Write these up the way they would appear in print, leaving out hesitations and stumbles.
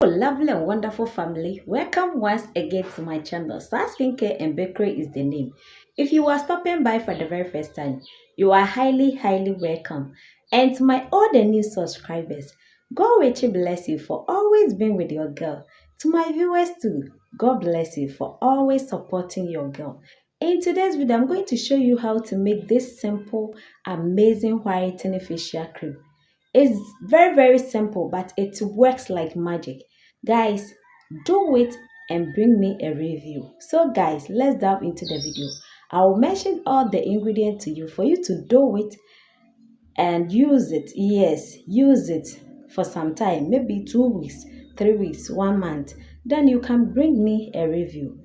lovely and wonderful family, welcome once again to my channel. Star Skincare and Bakery is the name. If you are stopping by for the very first time, you are highly welcome. And to my all the new subscribers, God richly bless you for always being with your girl. To my viewers too, God bless you for always supporting your girl. In today's video, I'm going to show you how to make this simple, amazing whitening facial cream. It's very simple, but it works like magic. Guys, do it and bring me a review. So guys, let's dive into the video. I will mention all the ingredients to you for you to do it and use it. Yes, use it for some time, maybe 2 weeks, 3 weeks, 1 month. Then you can bring me a review.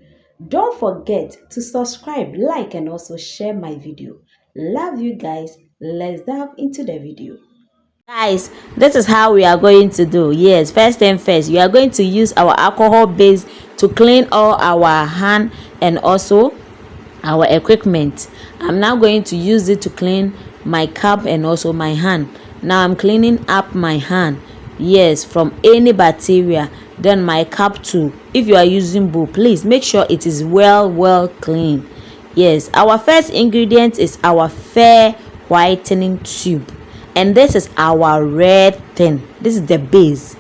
Don't forget to subscribe, like, and also share my video. Love you guys. Let's dive into the video. Guys, this is how we are going to do. Yes, first thing first, we are going to use our alcohol base to clean all our hand and also our equipment. I'm now going to use it to clean my cup and also my hand. Now I'm cleaning up my hand, yes, from any bacteria. Then my cup too. If you are using bowl, please make sure it is well clean. Yes, our first ingredient is our fair whitening tube, and this is our red thing. This is the base.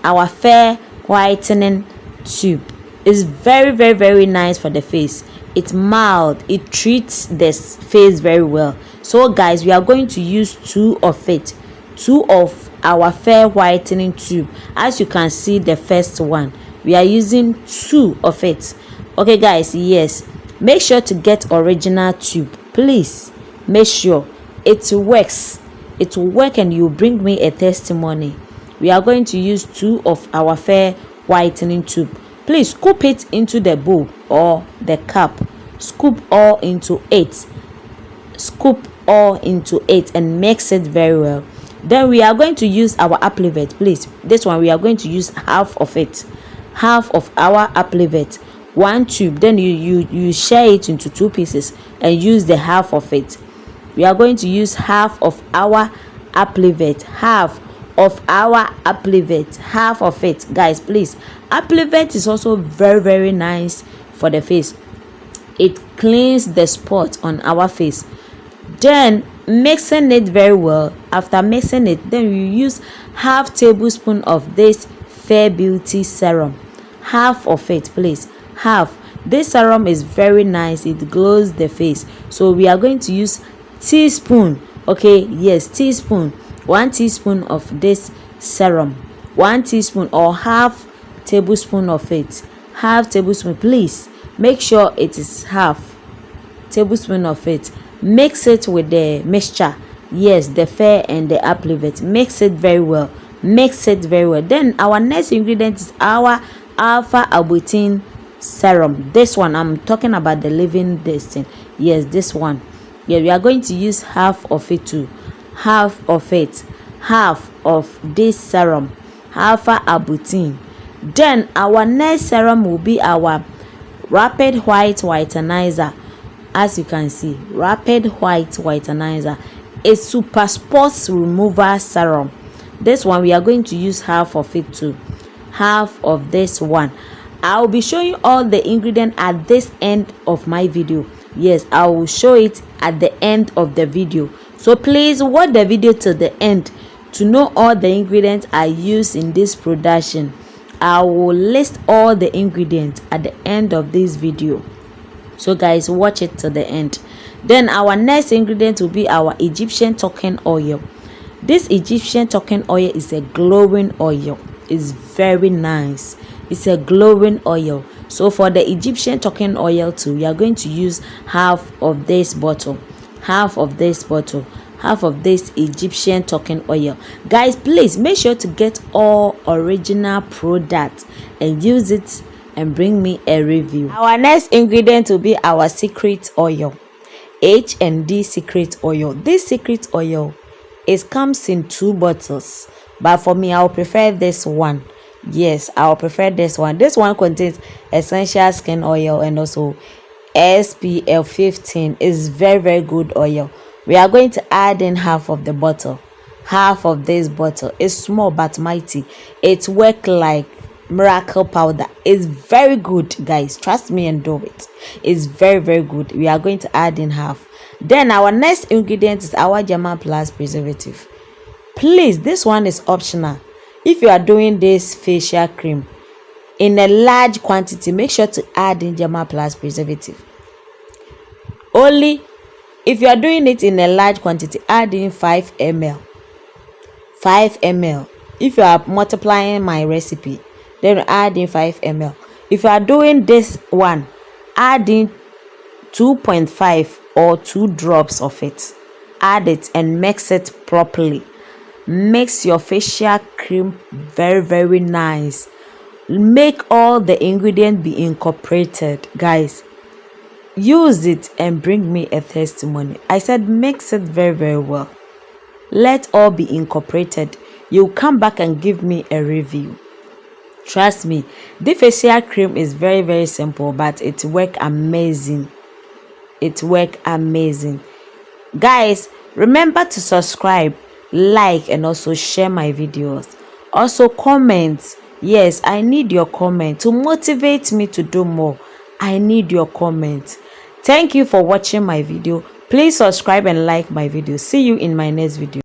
Our fair whitening tube is very nice for the face. It's mild, it treats the face very well. So guys, we are going to use two of our fair whitening tube. As you can see, the first one, we are using 2 of it. Okay guys, yes, make sure to get original tube. Please make sure it works. It will work and you bring me a testimony. We are going to use 2 of our fair whitening tube. Please scoop it into the bowl or the cup. Scoop all into it. Scoop all into it and mix it very well. Then we are going to use our Applevet. Please, this one we are going to use half of it. Half of our Applevet. 1 tube. Then you share it into 2 pieces and use the half of it. We are going to use half of our Applevet. Half of our Applevet. Half of it. Guys, please. Applevet is also very nice for the face. It cleans the spot on our face. Then mixing it very well. After mixing it, then you use half tablespoon of this Fair Beauty serum. Half of it, please. Half. This serum is very nice. It glows the face. So we are going to use teaspoon. Okay, yes, teaspoon. 1 teaspoon of this serum. 1 teaspoon or half tablespoon of it. Half tablespoon, please. Make sure it is half tablespoon of it. Mix it with the mixture. Yes, the fair and the Applevet. Mix it very well. Mix it very well. Then our next ingredient is our alpha arbutin serum. This one, I'm talking about the living this thing. Yes, this one. Yeah, we are going to use half of it too. Half of it. Half of this serum. Alpha arbutin. Then our next serum will be our rapid white whitenizer. As you can see, rapid white whitenizer, a super spots remover serum. This one we are going to use half of it too. Half of this one. I'll be showing all the ingredients at this end of my video. Yes, I will show it at the end of the video. So please watch the video till the end to know all the ingredients I use in this production. I will list all the ingredients at the end of this video. So guys, watch it till the end. Then our next ingredient will be our Egyptian token oil. This Egyptian token oil is a glowing oil. It's very nice. It's a glowing oil. So for the Egyptian token oil too, we are going to use half of this bottle. Half of this bottle. Half of this Egyptian token oil. Guys, please make sure to get all original products and use it and bring me a review. Our next ingredient will be our secret oil. H&D secret oil. This secret oil, it comes in 2 bottles, but for me I will prefer this one. Yes, I will prefer this one. This one contains essential skin oil and also SPF 15. Is very good oil. We are going to add in half of the bottle. Half of this bottle is small but mighty. It works like miracle powder. It's very good, guys. Trust me and do it. It's very, very good. We are going to add in half. Then our next ingredient is our German Plus preservative. Please, this one is optional. If you are doing this facial cream in a large quantity, make sure to add in German Plus preservative. Only if you are doing it in a large quantity, add in 5 ml. 5 ml. If you are multiplying my recipe, then add in 5 ml. If you are doing this one, add in 2.5 or 2 drops of it. Add it and mix it properly. Mix your facial cream very, very nice. Make all the ingredients be incorporated, guys. Use it and bring me a testimony. I said mix it very, very well. Let all be incorporated. You come back and give me a review. Trust me, the facial cream is very, very simple, but it works amazing. It works amazing. Guys, remember to subscribe, like, and also share my videos. Also comment. Yes, I need your comment to motivate me to do more. I need your comment. Thank you for watching my video. Please subscribe and like my video. See you in my next video.